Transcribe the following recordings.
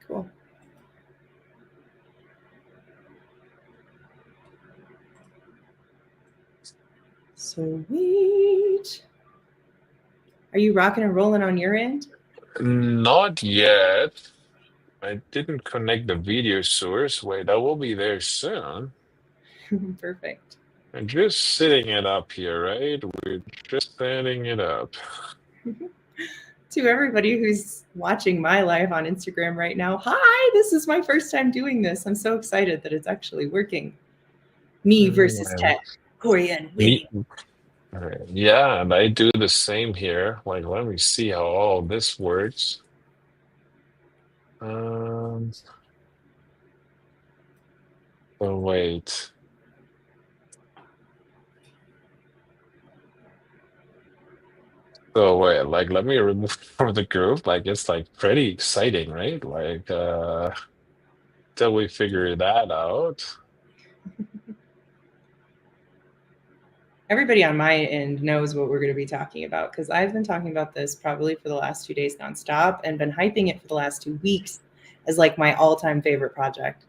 Cool. Sweet. Are you rocking and rolling on your end? Not yet. I didn't connect the video source. Wait, that will be there soon. Perfect. I'm just setting it up here, right? We're just setting it up. To everybody who's watching my live on Instagram right now, hi, this is my first time doing this. I'm so excited that it's actually working. Me versus Mm, tech. Corian Me, winning. yeah, and I do the same here. Like, let me see how all this works. Um, oh wait. So wait, like let me remove from the group. Like it's like pretty exciting, right? Like till we figure that out. Everybody on my end knows what we're going to be talking about because I've been talking about this probably for the last 2 days nonstop and been hyping it for the last 2 weeks as like my all-time favorite project.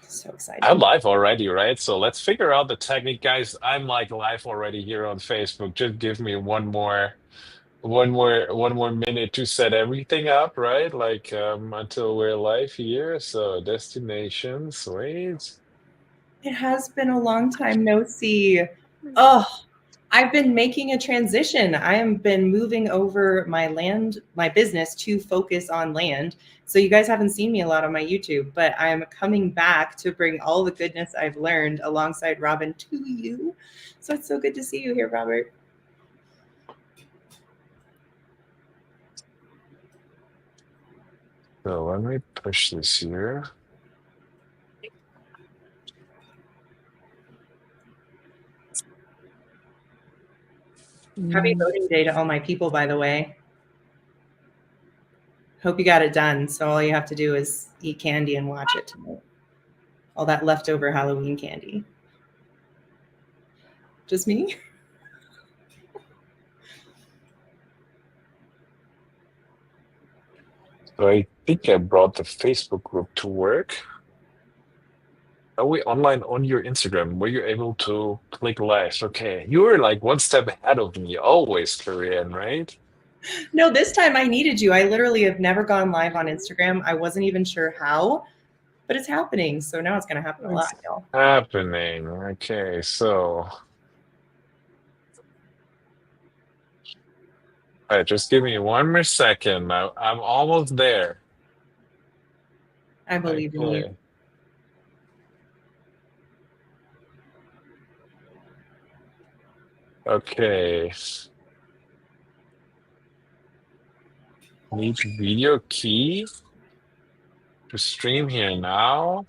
So I'm excited. live already, right? So let's figure out the technique, guys. I'm like live already here on Facebook. Just give me one more minute to set everything up, right? Like until we're live here. So destinations, wait. It has been a long time no see. Oh, I've been making a transition. I have been moving over my business to focus on land. So you guys haven't seen me a lot on my YouTube, but I'm coming back to bring all the goodness I've learned alongside Robin to you. So it's so good to see you here, Robert. So let me push this here. Happy voting day to all my people, by the way. Hope you got it done. So all you have to do is eat candy and watch it tonight. All that leftover Halloween candy. Just me? So I think I brought the Facebook group to work. Are we online on your Instagram? Were you able to click live? Okay, you were like one step ahead of me, always, Korean, right? No, this time I needed you. I literally have never gone live on Instagram. I wasn't even sure how, but it's happening. So now it's going to happen a What's lot, y'all. happening? Okay, so all right, just give me one more second. I'm almost there. I believe in you. Okay. Okay. Need video key to stream here now.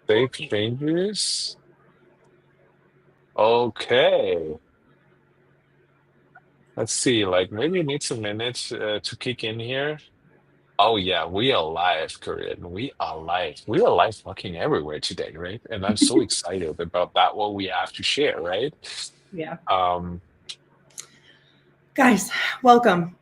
Save changes. Okay. Let's see, like maybe it needs a minute to kick in here. Oh yeah, we are live, Korean. We are live. We are live fucking everywhere today, right? And I'm so excited about that, what we have to share, right? Yeah. Um, Guys, welcome.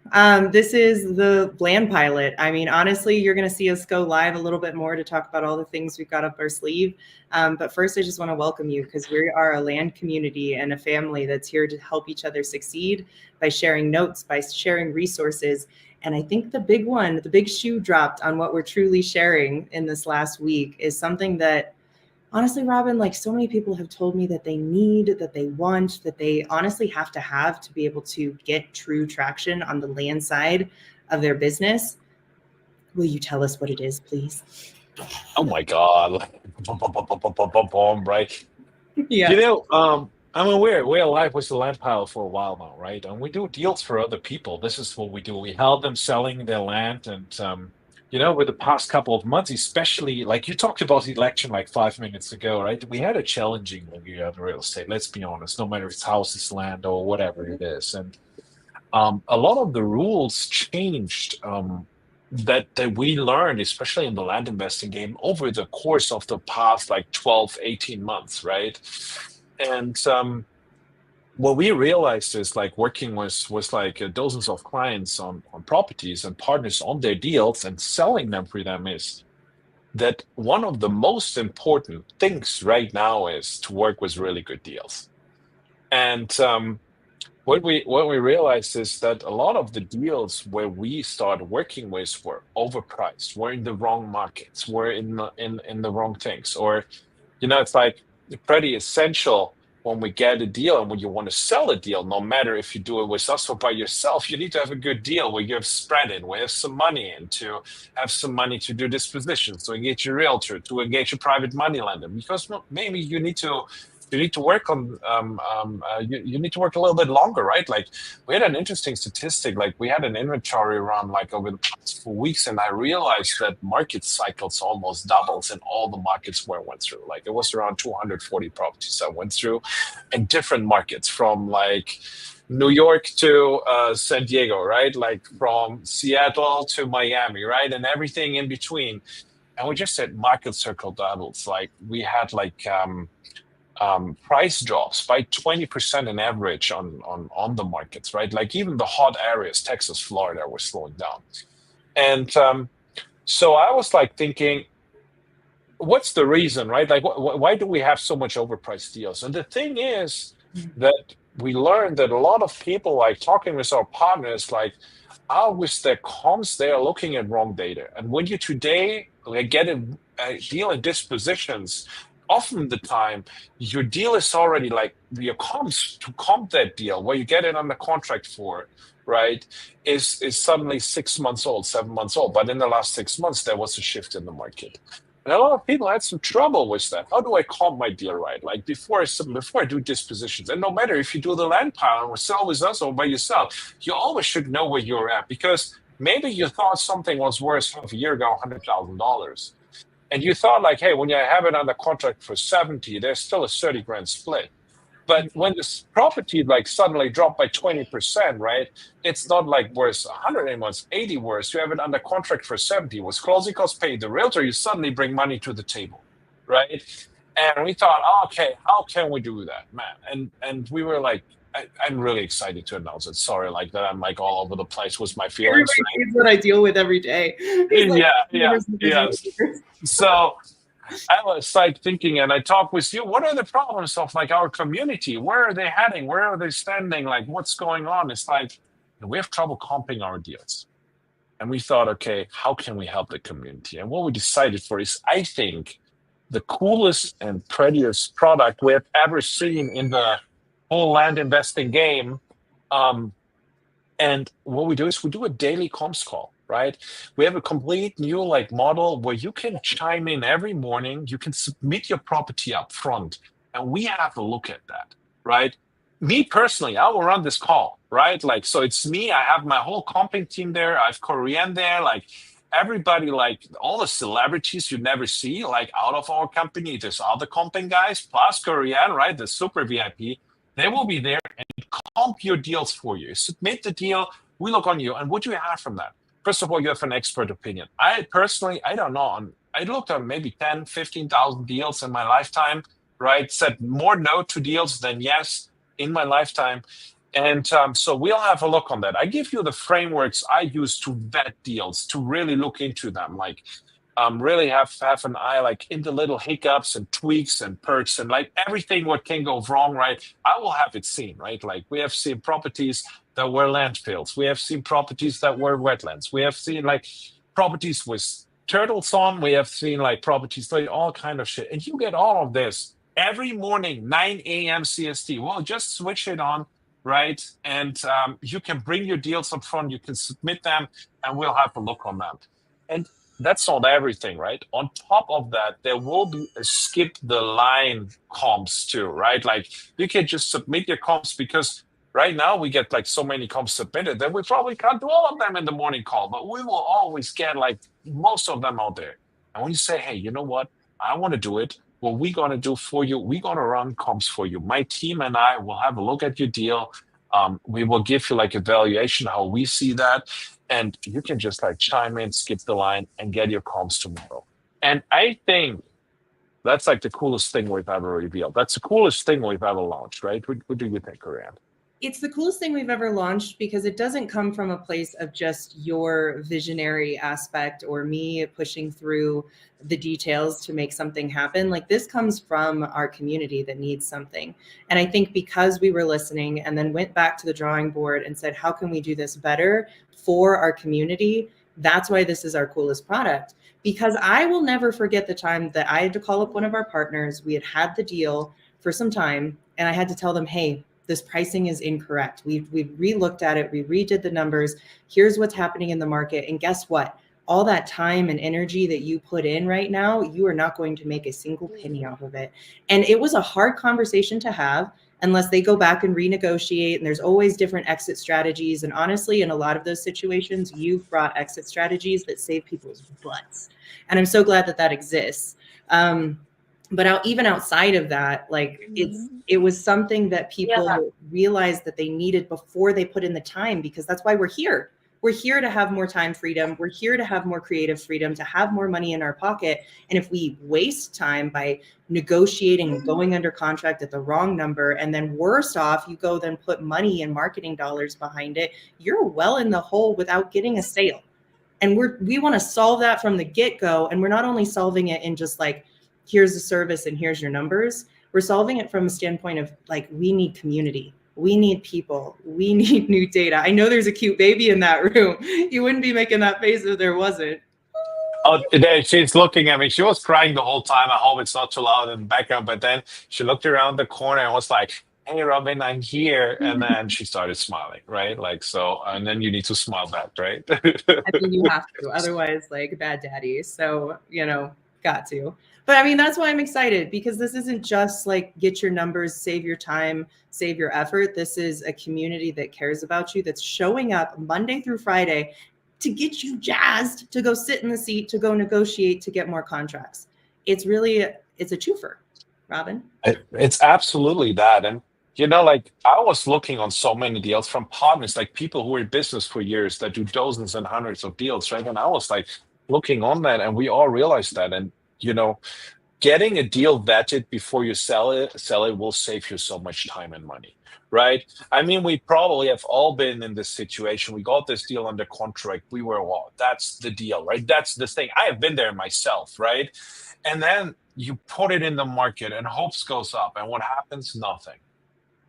This is the Land Pilot. I mean, honestly, you're going to see us go live a little bit more to talk about all the things we've got up our sleeve. But first, I just want to welcome you because we are a land community and a family that's here to help each other succeed by sharing notes, by sharing resources. And I think the big one, the big shoe dropped on what we're truly sharing in this last week is something that honestly, Robin, like so many people have told me that they need, that they want, that they honestly have to be able to get true traction on the land side of their business. Will you tell us what it is, please? oh my God, like, boom, boom, boom, boom, boom, boom, boom, boom, right? Yeah. I'm aware we're alive with the land pile for a while now, right? And we do deals for other people. This is what we do. We help them selling their land, and with the past couple of months, especially like you talked about the election like 5 minutes ago, right? We had a challenging year in real estate. Let's be honest, no matter if it's houses, land, or whatever it is, and a lot of the rules changed. That we learned, especially in the land investing game, over the course of the past like 12, 18 months, right? And what we realized is like working with like dozens of clients on properties and partners on their deals and selling them for them is that one of the most important things right now is to work with really good deals. And what we realized is that a lot of the deals where we started working with were overpriced, were in the wrong markets, were in the wrong things, or it's like pretty essential when we get a deal and when you want to sell a deal, no matter if you do it with us or by yourself, you need to have a good deal where you have spread in, where you have some money in, to have some money to do dispositions, to engage a realtor, to engage a private money lender, because maybe you need to work on you need to work a little bit longer, right? Like we had an interesting statistic, like we had an inventory run like over the past 4 weeks, and I realized that market cycles almost doubles in all the markets where I went through. Like it was around 240 properties I went through in different markets, from like New York to San Diego, right? Like from Seattle to Miami, right? And everything in between. And we just had market circle doubles. Like we had like price drops by 20% in average on the markets, right? Like even the hot areas, Texas, Florida, were slowing down. And so I was like thinking, what's the reason, right? Like, why do we have so much overpriced deals? And the thing is that we learned that a lot of people, like talking with our partners, like, with their comps, they are looking at wrong data. And when you today get a deal in dispositions, often the time your deal is already like your comps to comp that deal, where you get it under contract for, right, is suddenly 6 months old, 7 months old. But in the last 6 months, there was a shift in the market. And a lot of people had some trouble with that. How do I comp my deal right? Like before I do dispositions, and no matter if you do the land pile or sell with us or by yourself, you always should know where you're at, because maybe you thought something was worth half a year ago $100,000, and you thought like, hey, when you have it under contract for 70, there's still a 30 grand split. But when this property like suddenly dropped by 20%, right? It's not like worth 100 anymore, it's 80 worth. You have it under contract for 70. With closing costs paid, the realtor, you suddenly bring money to the table, right? And we thought, okay, how can we do that, man? And we were like, I'm really excited to announce it. Sorry, like that I'm like all over the place with my feelings. Everybody sees what I deal with every day. Like, yeah. So I was like thinking, and I talked with you, what are the problems of like our community? Where are they heading? Where are they standing? Like what's going on? It's like we have trouble comping our deals. And we thought, okay, how can we help the community? And what we decided for is, I think, the coolest and prettiest product we have ever seen in the whole land investing game. And what we do is we do a daily comms call, right? We have a complete new like model where you can chime in every morning. You can submit your property up front, and we have a look at that, right? Me personally, I will run this call, right? Like, so it's me. I have my whole comping team there. I have Korean there, like everybody, like all the celebrities you never see, like out of our company. There's other comping guys plus Korean, right? The super VIP. They will be there and comp your deals for you. Submit the deal. We look on you. And what do you have from that? First of all, you have an expert opinion. I personally, I don't know. I looked at maybe 10, 15,000 deals in my lifetime, right? Said more no to deals than yes in my lifetime. And so we'll have a look on that. I give you the frameworks I use to vet deals, to really look into them. Like, really have an eye like in the little hiccups and tweaks and perks and like everything what can go wrong, right? I will have it seen, right? Like we have seen properties that were landfills. We have seen properties that were wetlands. We have seen like properties with turtles on. We have seen like properties like all kind of shit. And you get all of this every morning, 9 a.m. CST. Well, just switch it on, right? And you can bring your deals up front. You can submit them and we'll have a look on them. And that's not everything, right? On top of that, there will be a skip the line comps too, right? Like you can just submit your comps, because right now we get like so many comps submitted that we probably can't do all of them in the morning call, but we will always get like most of them out there. And when you say, hey, you know what? I want to do it. What we're going to do for you, we're going to run comps for you. My team and I will have a look at your deal. We will give you like a valuation, how we see that. And you can just like chime in, skip the line, and get your comps tomorrow. And I think That's like the coolest thing we've ever revealed. That's the coolest thing we've ever launched, right? What do you think, Ariane? It's the coolest thing we've ever launched because it doesn't come from a place of just your visionary aspect or me pushing through the details to make something happen. Like, this comes from our community that needs something. And I think because we were listening and then went back to the drawing board and said, how can we do this better for our community? That's why this is our coolest product. Because I will never forget the time that I had to call up one of our partners. We had the deal for some time, and I had to tell them, hey, this pricing is incorrect. We've re-looked at it. We redid the numbers. Here's what's happening in the market. And guess what? All that time and energy that you put in right now, you are not going to make a single penny off of it. And it was a hard conversation to have unless they go back and renegotiate. And there's always different exit strategies. And honestly, in a lot of those situations, you've brought exit strategies that save people's butts. And I'm so glad that that exists. But even outside of that, like, it was something that people realized that they needed before they put in the time, because that's why we're here. We're here to have more time freedom. We're here to have more creative freedom, to have more money in our pocket. And if we waste time by negotiating and going under contract at the wrong number, and then worse off, you go then put money and marketing dollars behind it, you're well in the hole without getting a sale. And we want to solve that from the get-go. And we're not only solving it in just like, here's the service and here's your numbers. We're solving it from a standpoint of like, we need community. We need people. We need new data. I know there's a cute baby in that room. You wouldn't be making that face if there wasn't. Oh, there, she's looking at me. She was crying the whole time. I hope it's not too loud in the background. But then she looked around the corner and was like, hey, Robin, I'm here. And then she started smiling, right? Like, so, and then you need to smile back, right? I mean, you have to. Otherwise, like, bad daddy. So, got to. But I mean, that's why I'm excited, because this isn't just like get your numbers, save your time, save your effort. This is a community that cares about you, that's showing up Monday through Friday to get you jazzed to go sit in the seat, to go negotiate, to get more contracts. It's a twofer, Robin. It's absolutely that. And, like, I was looking on so many deals from partners, like people who are in business for years that do dozens and hundreds of deals, right? And I was like looking on that, and we all realized that. And, getting a deal vetted before you sell it will save you so much time and money, right? I mean, we probably have all been in this situation. We got this deal under contract. We were, well, that's the deal, right? That's the thing. I have been there myself, right? And then you put it in the market and hopes goes up. And what happens? Nothing,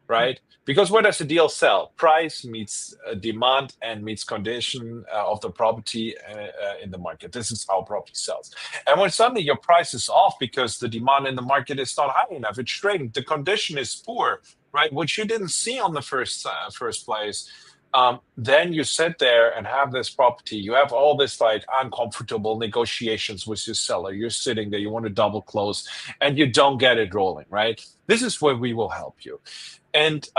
right? Because where does the deal sell? Price meets demand and meets condition of the property in the market. This is how property sells. And when suddenly your price is off because the demand in the market is not high enough, it's trading, the condition is poor, right? Which you didn't see on the first place. Then you sit there and have this property. You have all this like uncomfortable negotiations with your seller. You're sitting there, you want to double close, and you don't get it rolling, right? This is where we will help you. And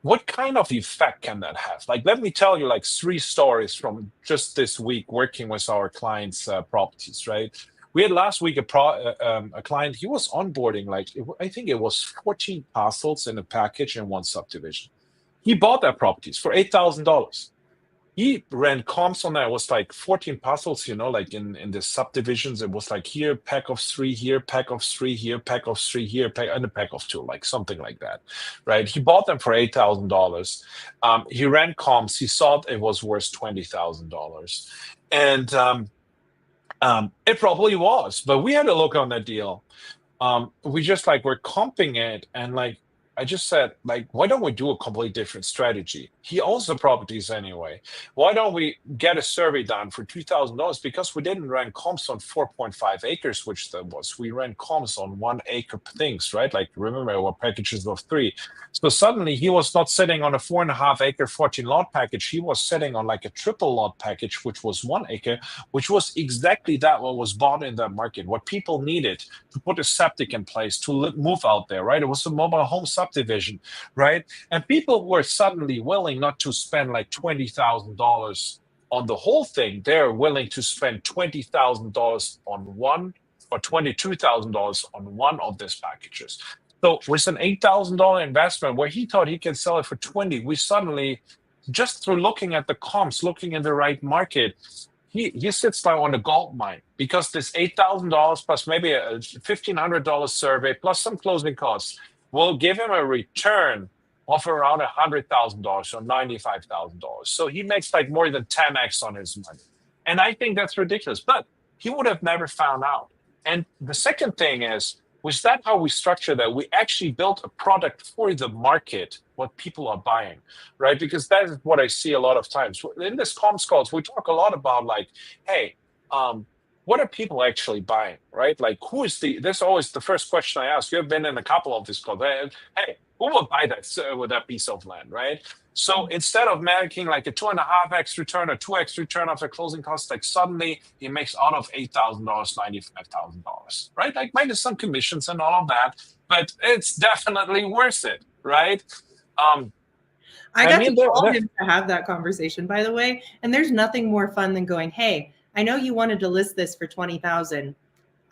what kind of effect can that have? Like, let me tell you like 3 stories from just this week working with our clients' properties, right? We had last week a client. He was onboarding I think it was 14 parcels in a package in one subdivision. He bought that properties for $8,000. He ran comps on that. It was like 14 parcels, like in the subdivisions. It was like here, pack of 3, here, pack of 3, here, pack of 3, here, and a pack of 2, like something like that, right? He bought them for $8,000. He ran comps. He thought it was worth $20,000. And it probably was, but we had a look on that deal. We just we're comping it, and I just said, why don't we do a completely different strategy? He owns the properties anyway. Why don't we get a survey done for $2,000? Because we didn't run comps on 4.5 acres, which that was. We ran comps on 1 acre things, right? Remember, our packages of 3. So suddenly he was not sitting on a 4.5 acre 14 lot package. He was sitting on a triple lot package, which was 1 acre, which was exactly that what was bought in that market, what people needed to put a septic in place, to move out there, right? It was a mobile home subdivision, right? And people were suddenly willing not to spend $20,000 on the whole thing. They're willing to spend $20,000 on one, or $22,000 on one of these packages. So with an $8,000 investment where he thought he can sell it for 20, we suddenly, just through looking at the comps, looking in the right market, he sits now on a gold mine because this $8,000 plus maybe a $1,500 survey plus some closing costs will give him a return of around $100,000 or $95,000. So he makes like more than 10x on his money. And I think that's ridiculous, but he would have never found out. And the second thing is, was that how we structure that? We actually built a product for the market, what people are buying, right? Because that is what I see a lot of times. In this comms calls, we talk a lot about like, hey, what are people actually buying, right? Like who is that's always the first question I ask. You've been in a couple of these calls. Hey, who will buy that with that piece of land, right? So instead of making like a 2.5x return or 2x return after closing costs, like suddenly he makes out of $8,000, $95,000, right? Like minus some commissions and all of that, but it's definitely worth it, right? I got to call him to have that conversation, by the way. And there's nothing more fun than going, hey, I know you wanted to list this for 20,000.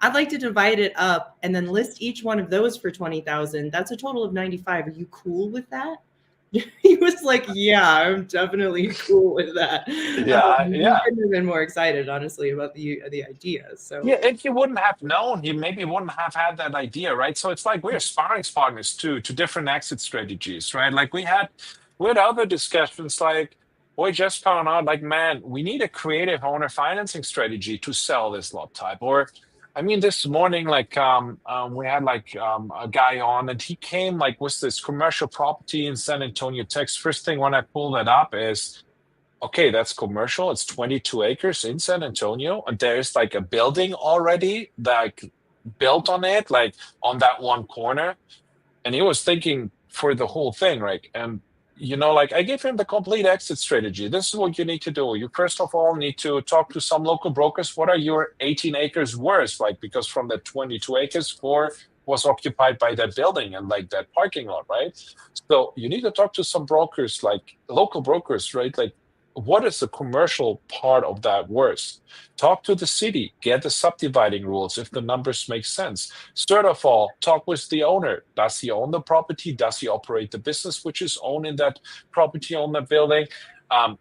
I'd like to divide it up and then list each one of those for 20,000. That's a total of 95. Are you cool with that? He was like, yeah, I'm definitely cool with that. Yeah. I couldn't have been more excited, honestly, about the idea. So yeah, and he wouldn't have known. He maybe wouldn't have had that idea, right? So it's like we're sparring partners to different exit strategies, right? Like we had other discussions like we just found out like, man, we need a creative owner financing strategy to sell this lot type. Or I mean, this morning, like we had like a guy on and he came like with this commercial property in San Antonio, Texas. First thing when I pull that up is, okay, that's commercial. It's 22 acres in San Antonio. And there's like a building already like built on it, like on that one corner. And he was thinking for the whole thing, right? And like I gave him the complete exit strategy. This is what you need to do. You first of all need to talk to some local brokers. What are your 18 acres worth? Like, because from the 22 acres, 4 was occupied by that building and like that parking lot, right? So you need to talk to some brokers, like local brokers, right? Like, what is the commercial part of that worth? Talk to the city, get the subdividing rules if the numbers make sense. Third of all, talk with the owner. Does he own the property? Does he operate the business which is owned in that property, on that building?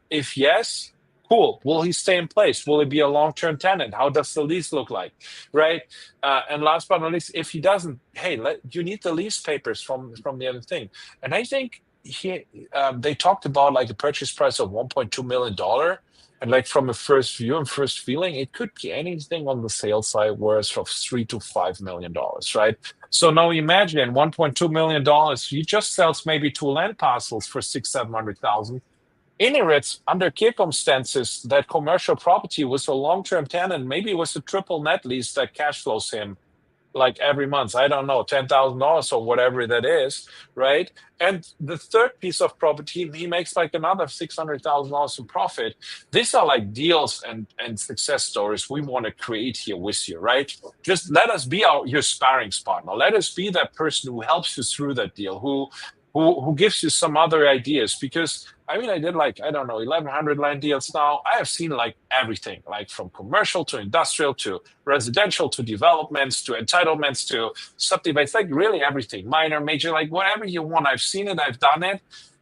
If yes, cool. Will he stay in place? Will he be a long-term tenant? How does the lease look like, right? And last but not least, if he doesn't, hey, you need the lease papers from the other thing. And I think they talked about like a purchase price of $1.2 million, and like from a first view and first feeling, it could be anything on the sales side worth from $3 to $5 million, right? So now imagine $1.2 million, he just sells maybe 2 land parcels for $600,000-$700,000. Inherits under circumstances that commercial property with a long-term tenant, maybe with a triple net lease that cash flows him like every month, I don't know, $10,000 or whatever that is, right? And the third piece of property, he makes like another $600,000 in profit. These are like deals and success stories we want to create here with you, right? Just let us be your sparring partner. Let us be that person who helps you through that deal, who gives you some other ideas. Because I mean, I did like, I don't know, 1,100 land deals now. I have seen like everything, like from commercial to industrial to residential to developments to entitlements to subdivisions, like really everything, minor, major, like whatever you want. I've seen it, I've done it.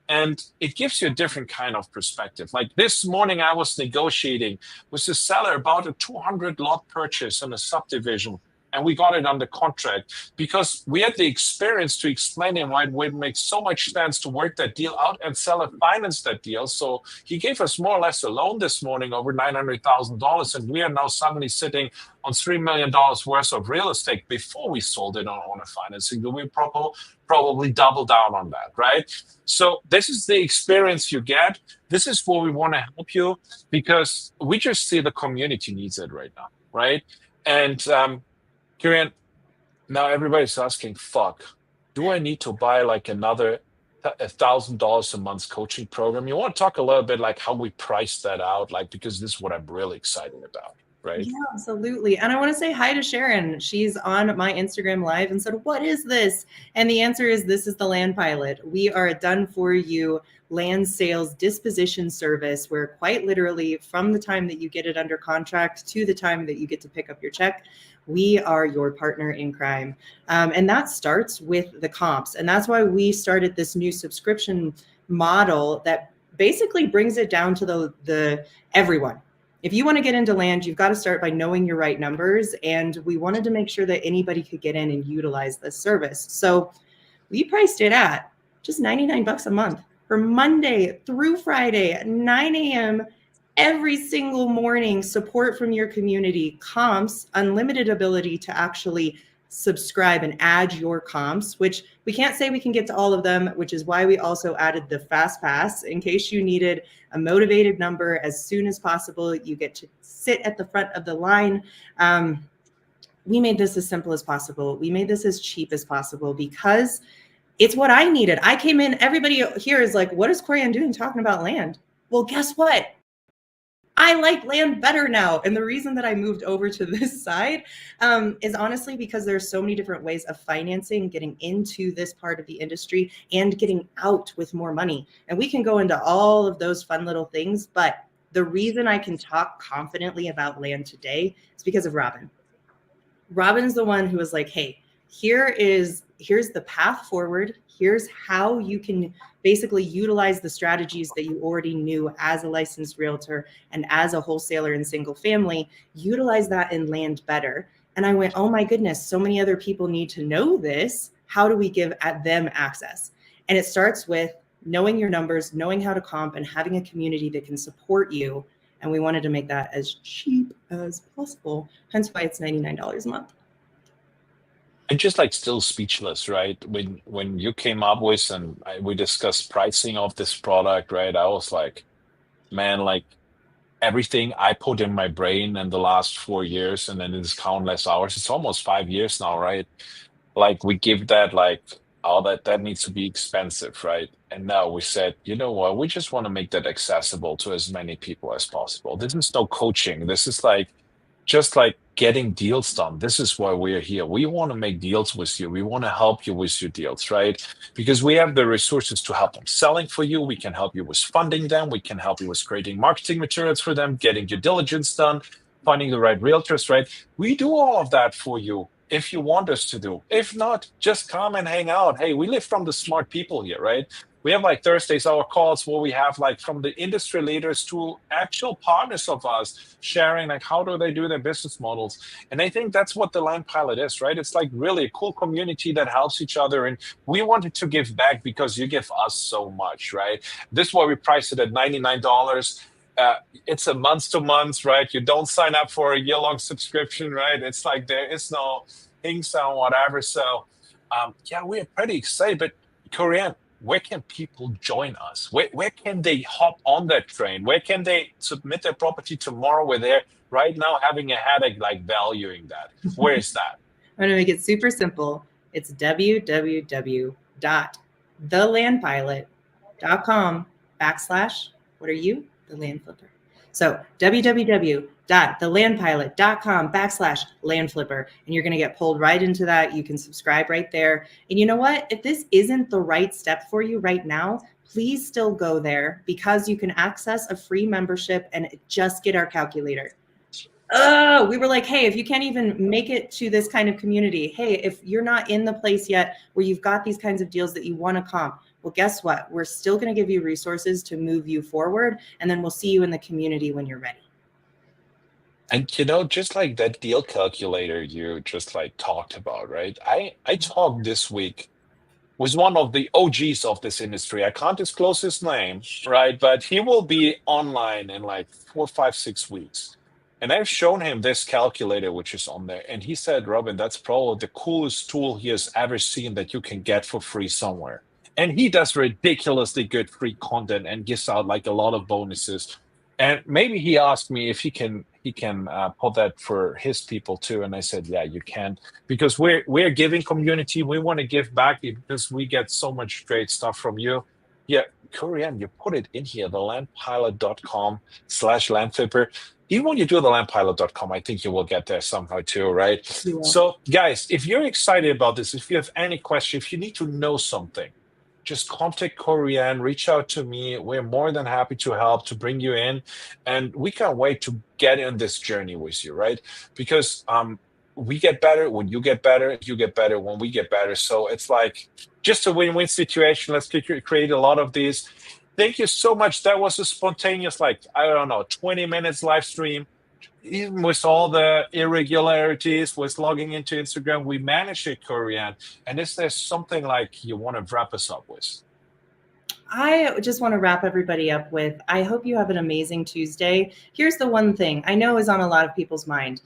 And it gives you a different kind of perspective. Like this morning, I was negotiating with the seller about a 200 lot purchase in a subdivision. And we got it under contract because we had the experience to explain him why it would make so much sense to work that deal out and sell and finance that deal. So he gave us more or less a loan this morning over $900,000. And we are now suddenly sitting on $3 million worth of real estate before we sold it on owner financing. We probably double down on that, right? So this is the experience you get. This is where we want to help you because we just see the community needs it right now, right? And Kieran, now everybody's asking, fuck, do I need to buy like another $1,000 a month coaching program? You want to talk a little bit like how we price that out, like, because this is what I'm really excited about, right? Yeah, absolutely. And I want to say hi to Sharon. She's on my Instagram live and said, what is this? And the answer is, this is the Land Pilot. We are a done for you land sales disposition service where quite literally from the time that you get it under contract to the time that you get to pick up your check, we are your partner in crime. And that starts with the comps. And that's why we started this new subscription model that basically brings it down to the everyone. if you want to get into land, you've got to start by knowing your right numbers. And we wanted to make sure that anybody could get in and utilize this service. So we priced it at just $99 a month for Monday through Friday, 9 a.m. every single morning, support from your community, comps, unlimited ability to actually subscribe and add your comps, which we can't say we can get to all of them, which is why we also added the fast pass in case you needed a motivated number as soon as possible. You get to sit at the front of the line. We made this as simple as possible. We made this as cheap as possible because it's what I needed. I came in, everybody here is like, what is Corianne doing talking about land? Well, guess what? I like land better now. And the reason that I moved over to this side is honestly because there's so many different ways of financing, getting into this part of the industry and getting out with more money. And we can go into all of those fun little things. But the reason I can talk confidently about land today is because of Robin. Robin's the one who was like, hey, here's the path forward. Here's how you can basically utilize the strategies that you already knew as a licensed realtor and as a wholesaler in single family, utilize that in land better. And I went, oh my goodness, so many other people need to know this. How do we give them access? And it starts with knowing your numbers, knowing how to comp, and having a community that can support you. And we wanted to make that as cheap as possible, hence why it's $99 a month. I'm just like still speechless, right? When you came up with and we discussed pricing of this product, right? I was like, man, like everything I put in my brain in the last 4 years, and then it's countless hours. It's almost 5 years now, right? Like we give that like, oh, that needs to be expensive, right? And now we said, you know what? We just want to make that accessible to as many people as possible. This is no coaching. This is like just like getting deals done. This is why we're here. We want to make deals with you. We want to help you with your deals, right? Because we have the resources to help them selling for you. We can help you with funding them. We can help you with creating marketing materials for them, getting due diligence done, finding the right realtors, right? We do all of that for you if you want us to do. If not, just come and hang out. Hey, we live from the smart people here, right? We have like Thursdays, our calls where we have like from the industry leaders to actual partners of us sharing like how do they do their business models. And I think that's what the Land Pilot is, right? It's like really a cool community that helps each other. And we wanted to give back because you give us so much, right? This is why we priced it at $99. It's a month to month, right? You don't sign up for a year-long subscription, right? It's like there is no things or whatever. So yeah, we're pretty excited. But Corianne, where can people join us? Where can they hop on that train? Where can they submit their property tomorrow where they're right now having a headache like valuing that? Where is that? I'm going to make it super simple. It's www.thelandpilot.com / what are you? The Land Flipper. So www.thelandpilot.com / Land Flipper. And you're going to get pulled right into that. You can subscribe right there. And you know what? If this isn't the right step for you right now, please still go there because you can access a free membership and just get our calculator. We were like, hey, if you can't even make it to this kind of community, hey, if you're not in the place yet where you've got these kinds of deals that you want to comp, well, guess what? We're still going to give you resources to move you forward. And then we'll see you in the community when you're ready. And you know, just like that deal calculator you just like talked about, right? I talked this week with one of the OGs of this industry. I can't disclose his name, right? But he will be online in like 4, 5, 6 weeks. And I've shown him this calculator, which is on there. And he said, Robin, that's probably the coolest tool he has ever seen that you can get for free somewhere. And he does ridiculously good free content and gives out like a lot of bonuses. And maybe he asked me if he can put that for his people too. And I said, yeah, you can, because we're giving community. We want to give back because we get so much great stuff from you. Yeah, Corianne, you put it in here, thelandpilot.com / landflipper. Even when you do thelandpilot.com, I think you will get there somehow too, right? So guys, if you're excited about this, if you have any question, if you need to know something, just contact Corianne, reach out to me. We're more than happy to help, to bring you in. And we can't wait to get in this journey with you, right? Because we get better when you get better when we get better. So it's like just a win-win situation. Let's create a lot of these. Thank you so much. That was a spontaneous, like, I don't know, 20 minutes live stream. Even with all the irregularities with logging into Instagram, we managed it, Korean. And is there something like you want to wrap us up with? I just want to wrap everybody up with I hope you have an amazing Tuesday. Here's the one thing I know is on a lot of people's mind.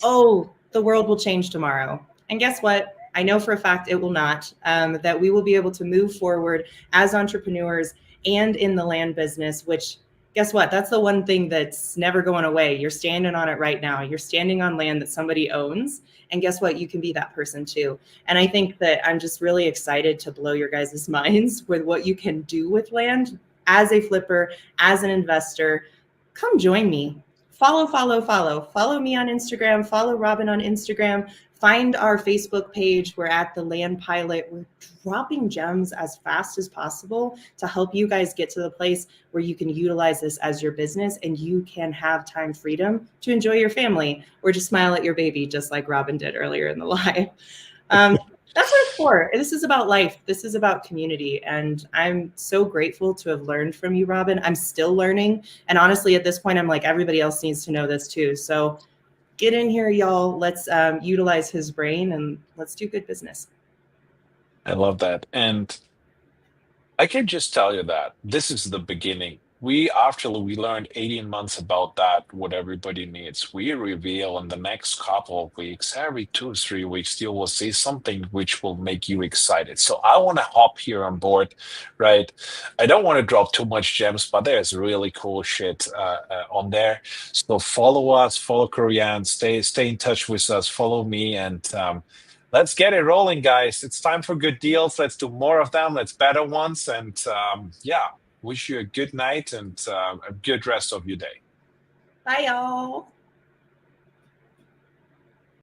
Oh, the world will change tomorrow. And guess what? I know for a fact it will not, that we will be able to move forward as entrepreneurs and in the land business, which guess what? That's the one thing that's never going away. You're standing on it right now. You're standing on land that somebody owns. And guess what? You can be that person too. And I think that I'm just really excited to blow your guys' minds with what you can do with land as a flipper, as an investor. Come join me. Follow me on Instagram, follow Robin on Instagram, find our Facebook page. We're at the Land Pilot. We're dropping gems as fast as possible to help you guys get to the place where you can utilize this as your business and you can have time freedom to enjoy your family or just smile at your baby, just like Robin did earlier in the live. That's what it's for. This is about life. This is about community. And I'm so grateful to have learned from you, Robin. I'm still learning. And honestly, at this point, I'm like, everybody else needs to know this too. So get in here, y'all. Let's utilize his brain and let's do good business. I love that. And I can just tell you that this is the beginning. After we learned 18 months about that, what everybody needs, we reveal in the next couple of weeks, every 2 or 3 weeks, you will see something which will make you excited. So I want to hop here on board, right? I don't want to drop too much gems, but there's really cool shit on there. So follow us, follow Korean, stay in touch with us, follow me, and let's get it rolling, guys. It's time for good deals. Let's do more of them. Let's better ones. And yeah, wish you a good night and a good rest of your day. Bye, y'all.